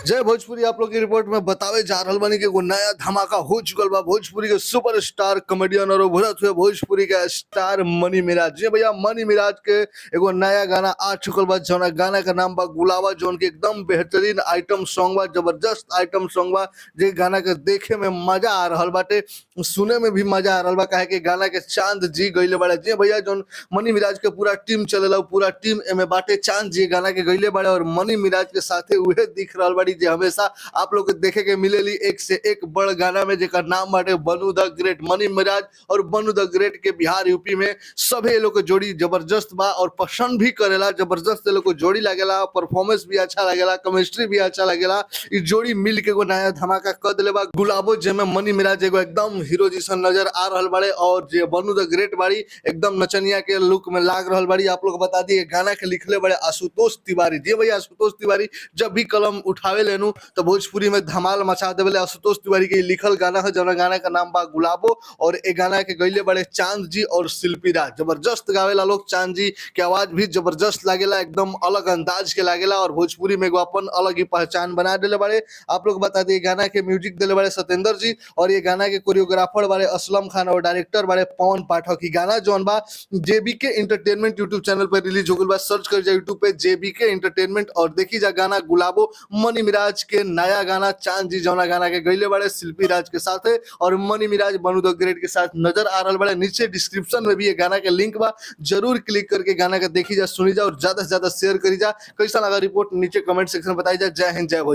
जय भोजपुरी आप लोग की रिपोर्ट में बतावे जा रहल बानी कि एगो नया धमाका हो चुकल बा भोजपुरी के सुपरस्टार कॉमेडियन और उभरत हुए भोजपुरी के स्टार मनी मिराज। जी भैया, मनी मिराज के एगो नया गाना आ चुकल बा जौना गाना का नाम बा गुलाबा, जौन की एकदम बेहतरीन आइटम सॉन्ग बा, जबरदस्त आइटम सॉन्ग बा। जे गाना के देखे में मजा आ रहल बाटे, सुने में भी मजा आ रहल बा, काहे कि गाना के चांद जी गइले बाड़े। जी भैया, जौन मनी मिराज के पूरा टीम चलेला, पूरा टीम एमे बाटे। चांद जी गाना के गइले बाड़े और मनी मिराज के साथे उहे दिख रहल बाड़ी जे हमेशा आप लोग के देखे के मिलेली एक से एक बड़ गाना में, जेकर नाम बाटे बनू द ग्रेट। मनी मिराज और बनू द ग्रेट के बिहार यूपी में सभे लोग के जोड़ी जबरदस्त बा और पसंद भी करेला। जबरदस्त लोग को जोड़ी लागेला, परफॉर्मेंस भी अच्छा लागेला, केमिस्ट्री भी अच्छा लागेला। इ जोड़ी मिल के एगो नया धमाका कर देले बा गुलाबो, जेमे मनी मिराज एगो एकदम हीरो जैसा नजर आ रहल बाड़े और जे बनू द ग्रेट बाड़ी एकदम नचनिया के लुक में लाग रहल बाड़ी। आप लोग बता दी गाना के लिखले बड़े आशुतोष तिवारी। जी भैया, आशुतोष तिवारी जब भी कलम उठावे लेनू तो भोजपुरी में धमाल मचा देवेले। आशुतोष तिवारी के लिखल गाना है, जौन गाना का नाम बा गुलाबो और ए गाना के गइले बड़े चांद जी और शिल्पी राज। जबरदस्त गावेला लोग, चांद जी के आवाज भी जबरदस्त लागेला, एकदम अलग अंदाज के लागेला और भोजपुरी में एगो अपन अलग ही पहचान बना देले बड़े। आप लोग बता दी गाना के म्यूजिक देले बड़े सत्येंद्र जी और ये गाना के कोरियोग्राफर बारे असलम खान और डायरेक्टर बारे पवन पाठक। की गाना जौन बा जेबीके एंटरटेनमेंट यूट्यूब चैनल पर रिलीज हो गइल बा। सर्च कर जा यूट्यूब पे जेबीके एंटरटेनमेंट और देखी जा गाना गुलाबो, मनी मिराज के नया गाना चांद जी जौना गाना के गइले बड़े शिल्पी राज के साथ है और मनी मिराज बनू द ग्रेट के साथ नजर आ रहल बड़े। नीचे डिस्क्रिप्शन में भी ये गाना के लिंक बा, जरूर क्लिक करके गाना के देखी जा, सुनी जा और ज्यादा से ज्यादा शेयर करी जा। कैसा लगा रिपोर्ट नीचे कमेंट सेक्शन में बताई जा। जय हिंद, जय भोजपुरी।